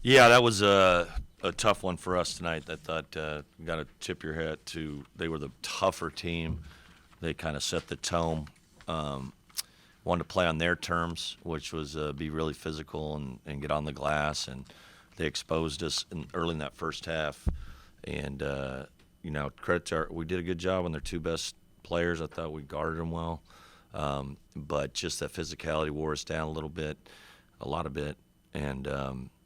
Yeah, that was a tough one for us tonight. I thought you got to tip your hat to they were the tougher team. They kind of set the tone. Wanted to play on their terms, which was be really physical and get on the glass. And they exposed us early in that first half. And, credit to we did a good job on their two best players. I thought we guarded them well. But just that physicality wore us down a lot of bit.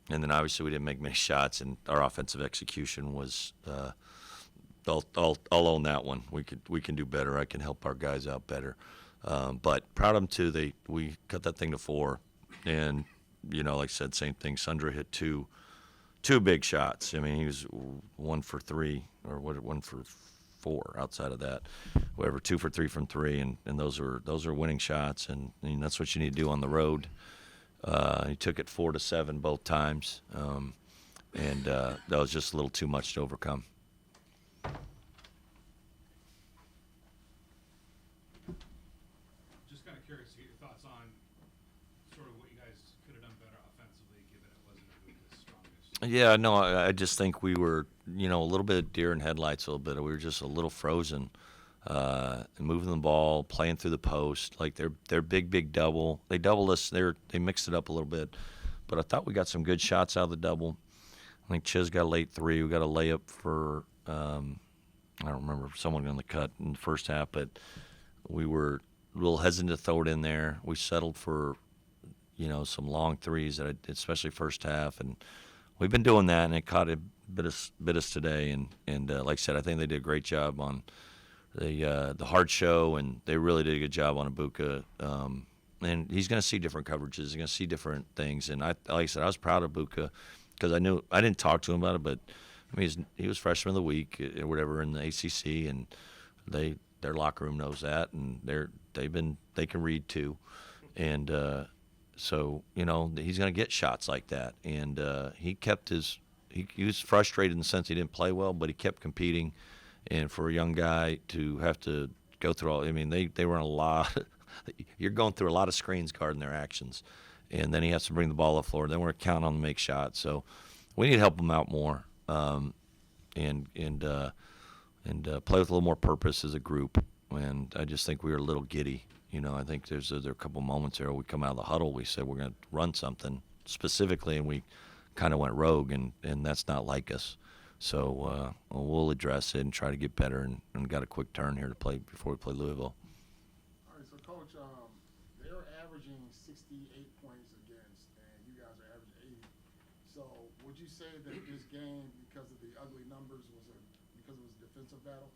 And then obviously we didn't make many shots, and our offensive execution was I'll own that one. We can do better. I can help our guys out better. But proud of them too. We cut that thing to 4, and like I said, same thing. Sundra hit two big shots. I mean, he was 1 for 3 or 1 for 4 outside of that. Whatever, 2 for 3 from 3, and those are winning shots, and that's what you need to do on the road. He took it 4-7 both times, and that was just a little too much to overcome. Just kind of curious to get your thoughts on sort of what you guys could have done better offensively, given it wasn't Abuka's strongest. Yeah, no, I just think we were, a little bit deer in headlights a little bit. We were just a little frozen. Moving the ball, playing through the post, like their big double. They doubled us. They mixed it up a little bit, but I thought we got some good shots out of the double. I think Chiz got a late 3. We got a layup for I don't remember, someone on the cut in the first half, but we were a little hesitant to throw it in there. We settled for some long threes especially first half, and we've been doing that, and it caught a bit us today. And like I said, I think they did a great job on the hard show, and they really did a good job on Ibuka. And he's going to see different coverages. He's going to see different things. And like I said, I was proud of Ibuka because I didn't talk to him about it, but I mean he was freshman of the week or whatever in the ACC, and their locker room knows that, and they can read too, and so he's going to get shots like that. And he kept he was frustrated in the sense he didn't play well, but he kept competing. And for a young guy to have to go through all, I mean, they run a lot. You're going through a lot of screens guarding their actions. And then he has to bring the ball up the floor. Then we're counting on him to make shots. So we need to help him out more and play with a little more purpose as a group. And I just think we were a little giddy. I think there are a couple moments there where we come out of the huddle, we said we're going to run something specifically, and we kind of went rogue, and that's not like us. So we'll address it and try to get better, and got a quick turn here to play before we play Louisville. All right, so Coach, they're averaging 68 points against, and you guys are averaging 80. So would you say that this game, because of the ugly numbers, because it was a defensive battle?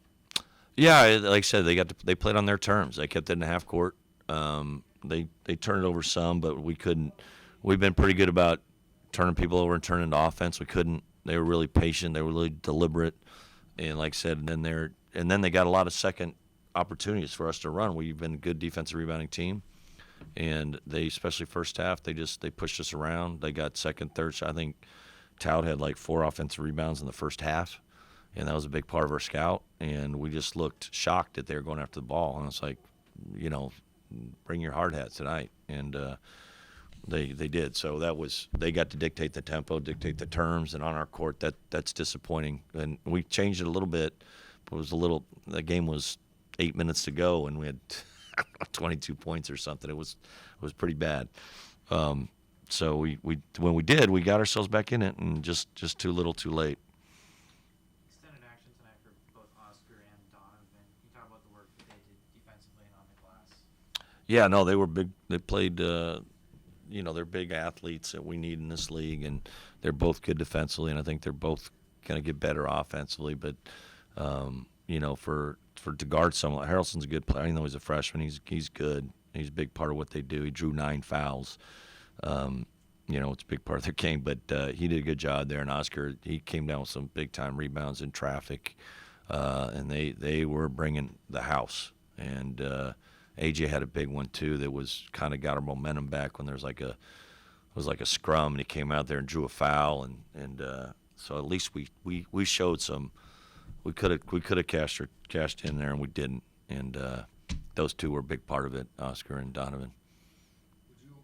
Yeah, like I said, they played on their terms. They kept it in the half court. They turned it over some, but we couldn't. We've been pretty good about turning people over and turning into offense. We couldn't. They were really patient. They were really deliberate, and like I said, and then they got a lot of second opportunities for us to run. We've been a good defensive rebounding team, and they, especially first half, they pushed us around. They got second, third. I think Tout had like 4 offensive rebounds in the first half, and that was a big part of our scout. And we just looked shocked that they were going after the ball, and it's like, bring your hard hat tonight, and They did. So they got to dictate the tempo, dictate the terms, and on our court that's disappointing. And we changed it a little bit. The game was 8 minutes to go, and we had 22 points or something. It was pretty bad. So when we did, we got ourselves back in it, and just too little, too late. Extended action tonight for both Oscar and Donovan. Can you talk about the work that they did defensively and on the glass? Yeah, no, they were big. They played. They're big athletes that we need in this league, and they're both good defensively, and I think they're both going to get better offensively. But, for to guard someone, Harrelson's a good player. Even though he's a freshman, he's good. He's a big part of what they do. He drew 9 fouls. It's a big part of their game, but he did a good job there. And Oscar, he came down with some big-time rebounds in traffic, and they were bringing the house. And AJ had a big one too that was kind of got our momentum back when there was like a scrum, and he came out there and drew a foul, and so at least we showed some. We could have cashed in there, and we didn't. And those two were a big part of it, Oscar and Donovan.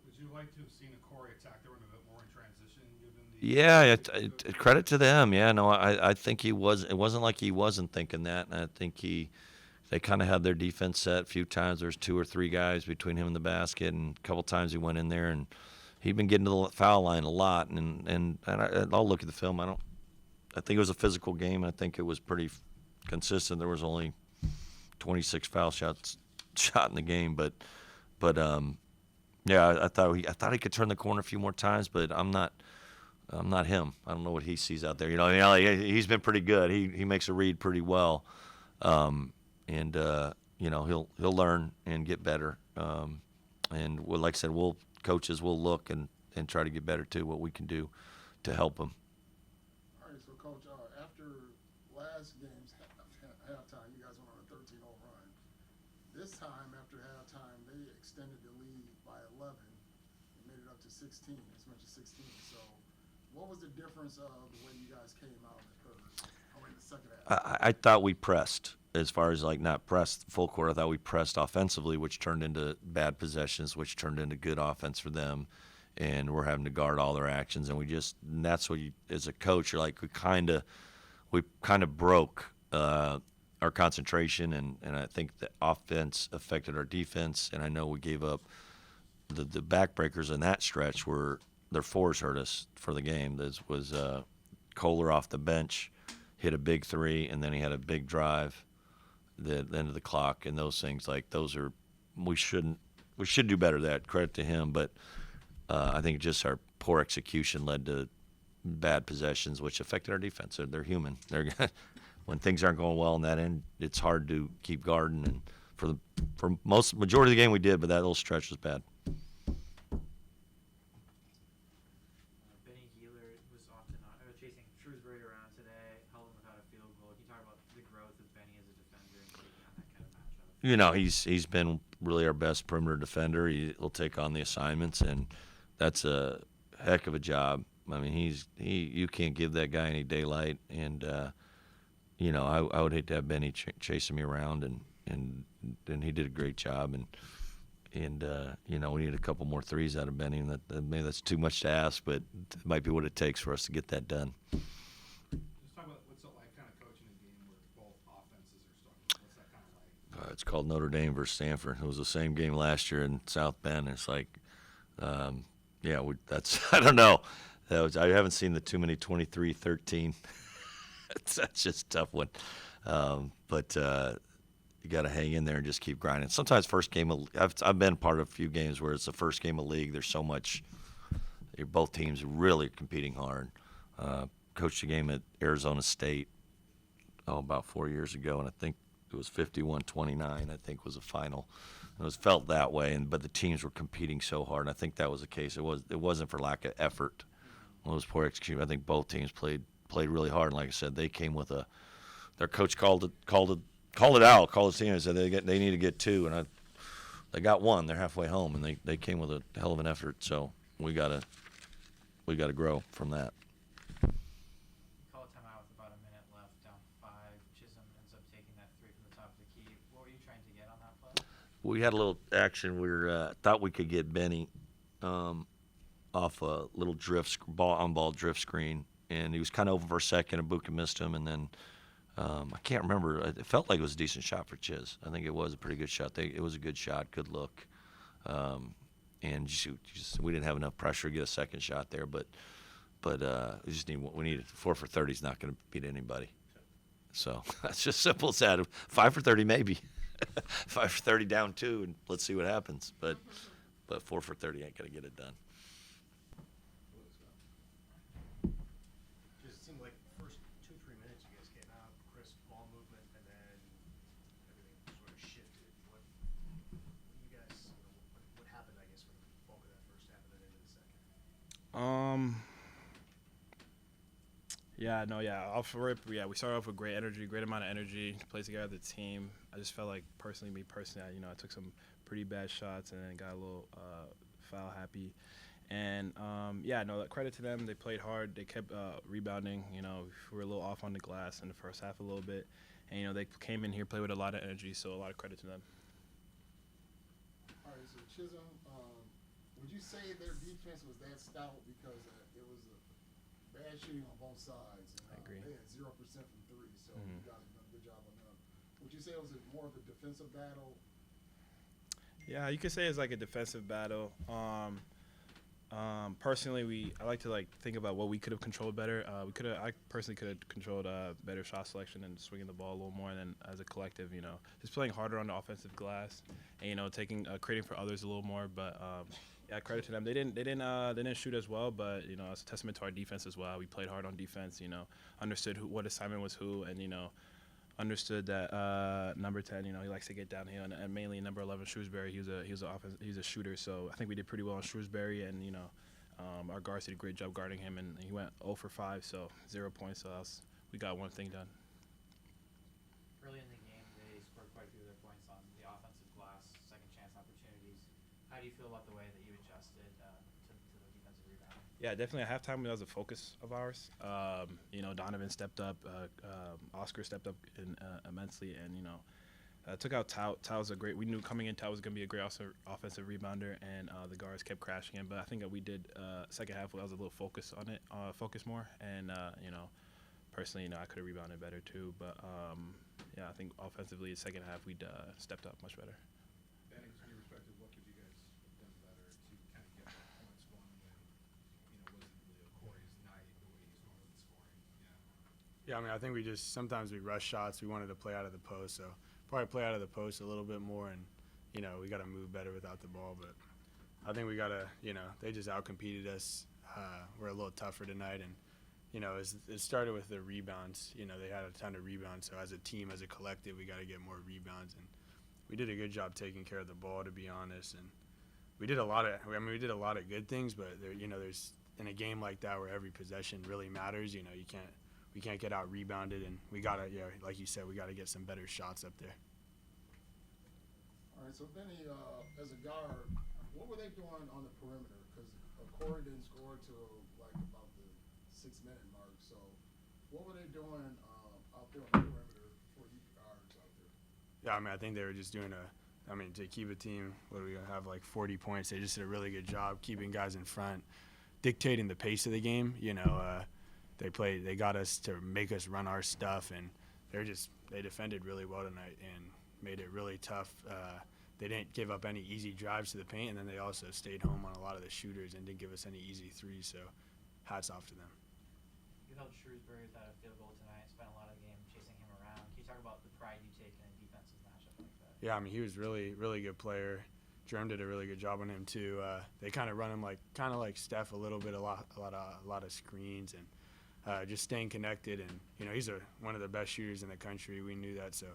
Would you like like to have seen a Corey attack the rim a bit more in transition, given the Credit to them. Yeah, no, I think he was. It wasn't like he wasn't thinking that, and I think they kind of had their defense set. A few times there's 2 or 3 guys between him and the basket, and a couple times he went in there, and he'd been getting to the foul line a lot. And I'll look at the film. I think it was a physical game. I think it was pretty consistent. There was only 26 foul shots shot in the game, but yeah, I thought he could turn the corner a few more times, but I'm not him. I don't know what he sees out there. He's been pretty good. He makes a read pretty well, and he'll learn and get better. And like I said, coaches will look and try to get better too. What we can do to help him. All right, so Coach, after last game's halftime, you guys went on a 13-0 run. This time, after halftime, they extended the lead by 11 and made it up to 16, as much as 16. So what was the difference of the way you guys came out in the second half? I thought we pressed. As far as not pressed full court, I thought we pressed offensively, which turned into bad possessions, which turned into good offense for them. And we're having to guard all their actions, and that's what as a coach, you're like, we kind of broke our concentration, and I think the offense affected our defense, and I know we gave up the backbreakers in that stretch were their fours hurt us for the game. This was Kohler off the bench, hit a big 3, and then he had a big drive at the end of the clock, and those things we should do better. That credit to him, but I think just our poor execution led to bad possessions, which affected our defense. They're human. When things aren't going well in that end, it's hard to keep guarding. And for majority of the game we did, but that little stretch was bad. Gealer was often chasing Shrewsbury around today, held him without a field goal. Can you talk about the growth of Benny as a defender and taking on that kind of matchup? He's been really our best perimeter defender. He'll take on the assignments, and that's a heck of a job. I mean, you can't give that guy any daylight, and I would hate to have Benny chasing me around, and he did a great job, and we need a couple more threes out of Benny, and maybe that's too much to ask, but it might be what it takes for us to get that done. Just talk about what's it like kind of coaching a game where both offenses are struggling. What's that kind of like? It's called Notre Dame versus Stanford. It was the same game last year in South Bend. It's like, that's I don't know. I haven't seen the too many 23-13. That's just a tough one. But you got to hang in there and just keep grinding. Sometimes first game I've been part of a few games where it's the first game of league. There's so much. Both teams really competing hard. Coached a game at Arizona State about 4 years ago, and I think it was 51-29. I think was the final. It was felt that way, but the teams were competing so hard, and I think that was the case. It wasn't for lack of effort. It was poor execution. I think both teams played really hard. And like I said, they came with their coach called it out, called the team and said they need to get 2, and they got 1. They're halfway home, and they came with a hell of an effort. So we gotta grow from that. Call a timeout with about a minute left, down 5. Chisom ends up taking that 3 from the top of the key. What were you trying to get on that play? We had a little action. We thought we could get Benny off a little on-ball drift screen, and he was kind of over for a second, and Buka missed him, and then I can't remember. It felt like it was a decent shot for Chiz. I think it was a pretty good shot. It was a good shot, good look, and we didn't have enough pressure to get a second shot there, but we needed 4 for 30 is not going to beat anybody. So that's just simple as that. 5 for 30 maybe. 5 for 30 down 2, and let's see what happens. But 4 for 30 ain't going to get it done. Just seemed like the first 2-3 minutes you guys came out, crisp ball movement, and then everything sort of shifted. What happened, I guess, for the bulk of that first half and then into the second? Off the rip, we started off with great energy, great amount of energy to play together as a team. I just felt like me personally, I took some pretty bad shots and then got a little foul happy. And credit to them. They played hard. They kept rebounding. We were a little off on the glass in the first half a little bit, and they came in here, played with a lot of energy. So a lot of credit to them. All right, so Chisom, would you say their defense was that stout because it was a bad shooting on both sides? And, I agree. They had 0% from three, so Mhm. you guys have done a good job on them. Would you say it was more of a defensive battle? Yeah, you could say it's like a defensive battle. Personally, I like to think about what we could have controlled better. I personally could have controlled better shot selection and swinging the ball a little more. And then as a collective, just playing harder on the offensive glass, and creating for others a little more. But yeah, credit to them. They didn't shoot as well, but it's a testament to our defense as well. We played hard on defense. Understood what assignment was who, and understood that number 10, he likes to get downhill, and mainly number 11, Shrewsbury. He's a shooter, so I think we did pretty well on Shrewsbury, and our guards did a great job guarding him, and he went 0 for 5, so 0 points. So we got one thing done. Early in the game, they scored quite a few of their points on the offensive glass, second chance opportunities. How do you feel about the way that you adjusted to the defensive rebound? Yeah, definitely at halftime that was a focus of ours. Donovan stepped up, Oscar stepped up immensely, and took out Tao. Tao's we knew coming in Tao was going to be a great offensive rebounder, and the guards kept crashing him. But I think that we did second half. I was a little focus on it, focus more, and personally, I could have rebounded better too. But yeah, I think offensively, second half we stepped up much better. Benny, from your perspective, what could you guys have done better to kind of get that points going when, wasn't really Corey's night the way he's normally scoring? Yeah. Yeah, I mean, I think sometimes we rush shots. We wanted to play out of the post, so probably play out of the post a little bit more, and, we got to move better without the ball. But I think we got to, they just outcompeted us. We're a little tougher tonight, and, it started with the rebounds. They had a ton of rebounds, so as a team, as a collective, we got to get more rebounds. And we did a good job taking care of the ball, to be honest. And we did a lot of good things, but there's in a game like that where every possession really matters. We can't get out rebounded, and we gotta, like you said, we gotta get some better shots up there. All right, so Benny, as a guard, what were they doing on the perimeter? Because Corey didn't score till about the 6-minute mark. So what were they doing out there on the perimeter for you guards out there? Yeah, I mean, I think they were just doing to keep a team, what do we have, 40 points. They just did a really good job keeping guys in front, dictating the pace of the game. They got us to make us run our stuff, and they defended really well tonight and made it really tough. They didn't give up any easy drives to the paint, and then they also stayed home on a lot of the shooters and didn't give us any easy threes, so hats off to them. You held Shrewsbury without a field goal tonight, spent a lot of the game chasing him around. Can you talk about the pride you take in a defensive matchup like that? Yeah, I mean, he was really, really good player. Jerm did a really good job on him too. They kind of run him like Steph a little bit, a lot of screens, and just staying connected. And he's one of the best shooters in the country. We knew that, so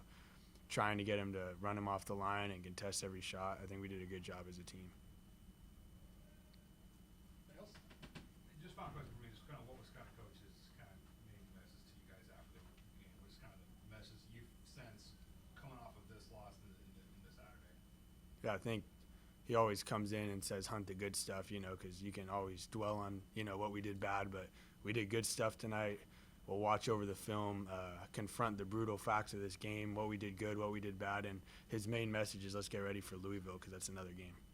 trying to get him to run him off the line and contest every shot, I think we did a good job as a team. Anything else? Just final question for me, just kind of what was kind of coach's kind of main message to you guys after the game? What's kind of the message you sense coming off of this loss in this Saturday? Yeah, I think he always comes in and says hunt the good stuff, because you can always dwell on, what we did bad, but we did good stuff tonight. We'll watch over the film, confront the brutal facts of this game, what we did good, what we did bad, and his main message is let's get ready for Louisville because that's another game.